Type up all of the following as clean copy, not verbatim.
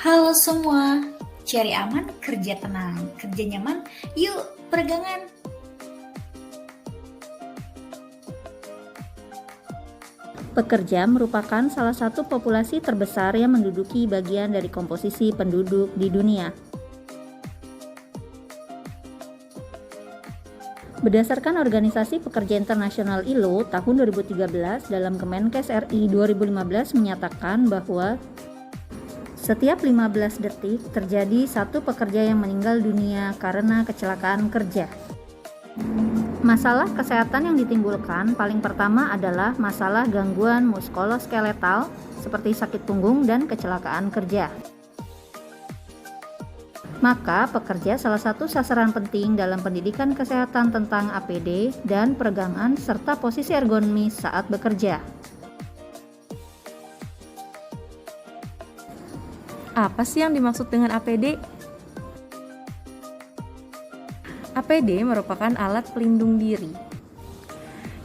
Halo semua, cari aman, kerja tenang, kerja nyaman, yuk peregangan. Pekerja merupakan salah satu populasi terbesar yang menduduki bagian dari komposisi penduduk di dunia. Berdasarkan Organisasi Pekerja Internasional ILO tahun 2013 dalam Kemenkes RI 2015 menyatakan bahwa setiap 15 detik terjadi satu pekerja yang meninggal dunia karena kecelakaan kerja. Masalah kesehatan yang ditimbulkan paling pertama adalah masalah gangguan muskuloskeletal seperti sakit punggung dan kecelakaan kerja. Maka pekerja salah satu sasaran penting dalam pendidikan kesehatan tentang APD dan peregangan serta posisi ergonomis saat bekerja. Apa sih yang dimaksud dengan APD? APD merupakan alat pelindung diri.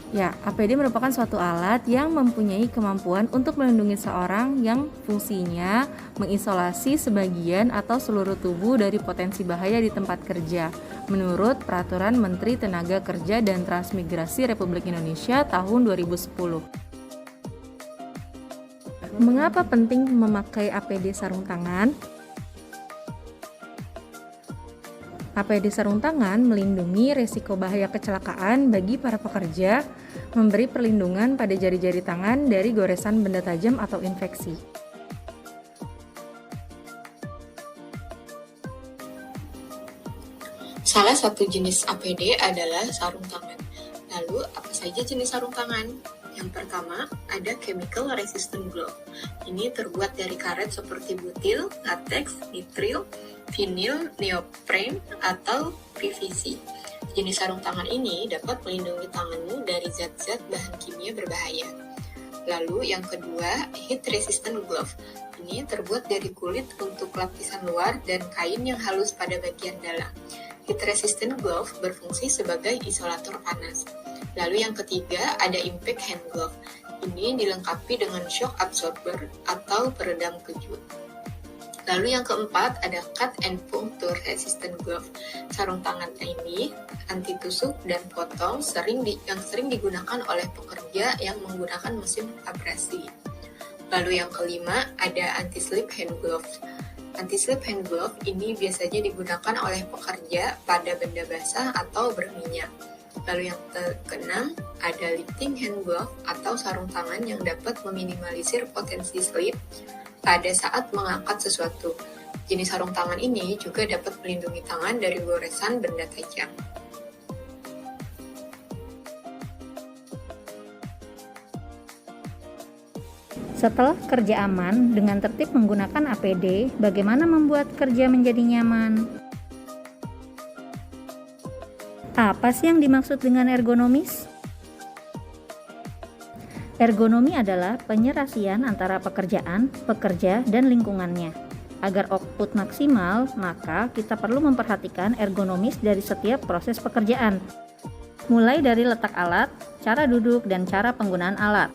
Ya, APD merupakan suatu alat yang mempunyai kemampuan untuk melindungi seorang yang fungsinya mengisolasi sebagian atau seluruh tubuh dari potensi bahaya di tempat kerja, menurut Peraturan Menteri Tenaga Kerja dan Transmigrasi Republik Indonesia tahun 2010. Mengapa penting memakai APD sarung tangan? APD sarung tangan melindungi risiko bahaya kecelakaan bagi para pekerja, memberi perlindungan pada jari-jari tangan dari goresan benda tajam atau infeksi. Salah satu jenis APD adalah sarung tangan. Lalu, apa saja jenis sarung tangan? Yang pertama, ada chemical resistant glove. Ini terbuat dari karet seperti butil, latex, nitril, vinil, neoprene, atau PVC. Jenis sarung tangan ini dapat melindungi tanganmu dari zat-zat bahan kimia berbahaya. Lalu yang kedua, heat resistant glove. Ini terbuat dari kulit untuk lapisan luar dan kain yang halus pada bagian dalam. Heat resistant glove berfungsi sebagai isolator panas. Lalu yang ketiga, ada impact hand glove. Ini dilengkapi dengan shock absorber atau peredam kejut. Lalu yang keempat, ada cut and puncture resistant glove. Sarung tangan ini anti tusuk dan potong yang sering digunakan oleh pekerja yang menggunakan mesin abrasi. Lalu yang kelima, ada anti-slip hand glove. Anti-slip hand glove ini biasanya digunakan oleh pekerja pada benda basah atau berminyak. Lalu yang keenam, ada lifting hand glove atau sarung tangan yang dapat meminimalisir potensi slip pada saat mengangkat sesuatu. Jenis sarung tangan ini juga dapat melindungi tangan dari goresan benda tajam. Setelah kerja aman dengan tertib menggunakan APD, bagaimana membuat kerja menjadi nyaman? Apa sih yang dimaksud dengan ergonomis? Ergonomi adalah penyerasian antara pekerjaan, pekerja, dan lingkungannya. Agar output maksimal, maka kita perlu memperhatikan ergonomis dari setiap proses pekerjaan. Mulai dari letak alat, cara duduk, dan cara penggunaan alat.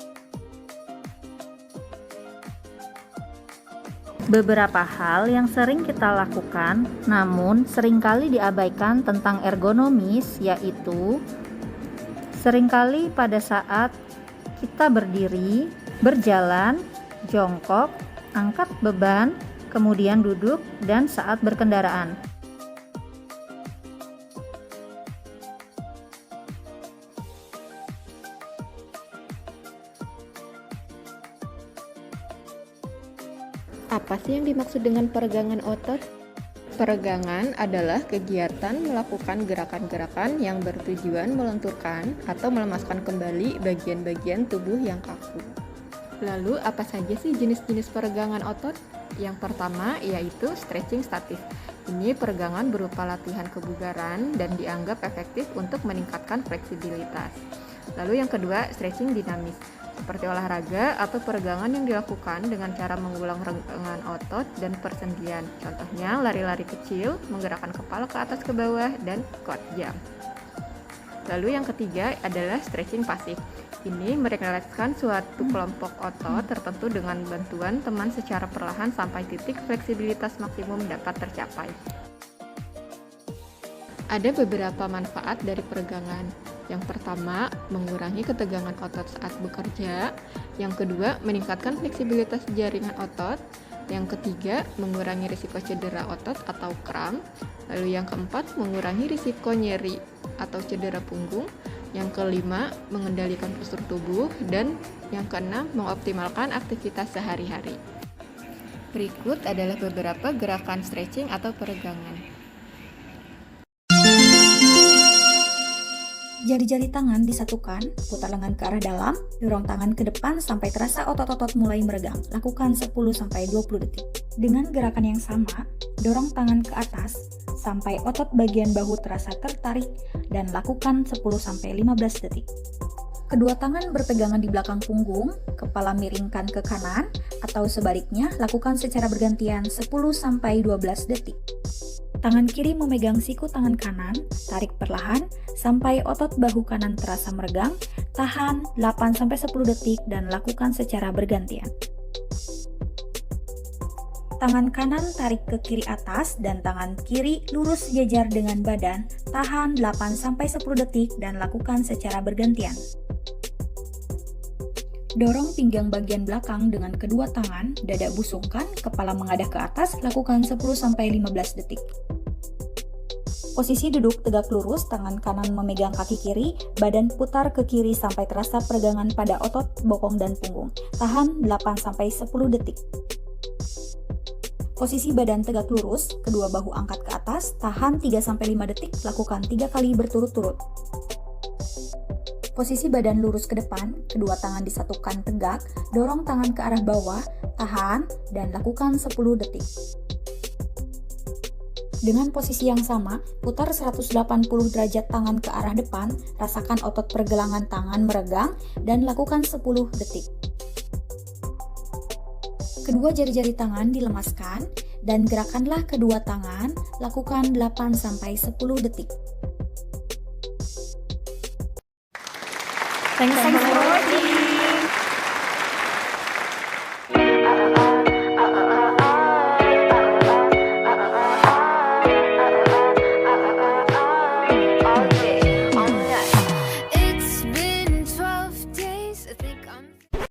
Beberapa hal yang sering kita lakukan namun seringkali diabaikan tentang ergonomis yaitu seringkali pada saat kita berdiri, berjalan, jongkok, angkat beban, kemudian duduk, dan saat berkendaraan. Apa sih yang dimaksud dengan peregangan otot? Peregangan adalah kegiatan melakukan gerakan-gerakan yang bertujuan melenturkan atau melemaskan kembali bagian-bagian tubuh yang kaku. Lalu, apa saja sih jenis-jenis peregangan otot? Yang pertama yaitu stretching statis. Ini peregangan berupa latihan kebugaran dan dianggap efektif untuk meningkatkan fleksibilitas. Lalu yang kedua, stretching dinamis. Seperti olahraga atau peregangan yang dilakukan dengan cara mengulang regangan otot dan persendian. Contohnya lari-lari kecil, menggerakkan kepala ke atas ke bawah, dan squat jump. Lalu yang ketiga adalah stretching pasif. ini merealisasikan suatu kelompok otot tertentu dengan bantuan teman secara perlahan sampai titik fleksibilitas maksimum dapat tercapai. Ada beberapa manfaat dari peregangan. Yang pertama, mengurangi ketegangan otot saat bekerja. Yang kedua, meningkatkan fleksibilitas jaringan otot. Yang ketiga, mengurangi risiko cedera otot atau kram. Lalu yang keempat, mengurangi risiko nyeri atau cedera punggung. Yang kelima, mengendalikan postur tubuh. Dan yang keenam, mengoptimalkan aktivitas sehari-hari. Berikut adalah beberapa gerakan stretching atau peregangan. Jari-jari tangan disatukan, putar lengan ke arah dalam, dorong tangan ke depan sampai terasa otot-otot mulai meregang. Lakukan 10-20 detik. Dengan gerakan yang sama, dorong tangan ke atas sampai otot bagian bahu terasa tertarik dan lakukan 10-15 detik. Kedua tangan berpegangan di belakang punggung, kepala miringkan ke kanan, atau sebaliknya lakukan secara bergantian 10-12 detik. Tangan kiri memegang siku tangan kanan, tarik perlahan sampai otot bahu kanan terasa meregang, tahan 8-10 detik dan lakukan secara bergantian. Tangan kanan tarik ke kiri atas dan tangan kiri lurus sejajar dengan badan, tahan 8-10 detik dan lakukan secara bergantian. Dorong pinggang bagian belakang dengan kedua tangan, dada busungkan, kepala menghadap ke atas, lakukan 10-15 detik. Posisi duduk tegak lurus, tangan kanan memegang kaki kiri, badan putar ke kiri sampai terasa peregangan pada otot bokong dan punggung. Tahan 8-10 detik. Posisi badan tegak lurus, kedua bahu angkat ke atas, tahan 3-5 detik, lakukan 3 kali berturut-turut. Posisi badan lurus ke depan, kedua tangan disatukan tegak, dorong tangan ke arah bawah, tahan, dan lakukan 10 detik. Dengan posisi yang sama, putar 180 derajat tangan ke arah depan, rasakan otot pergelangan tangan meregang, dan lakukan 10 detik. Kedua jari-jari tangan dilemaskan, dan gerakanlah kedua tangan, lakukan 8-10 detik. Thanks for watching.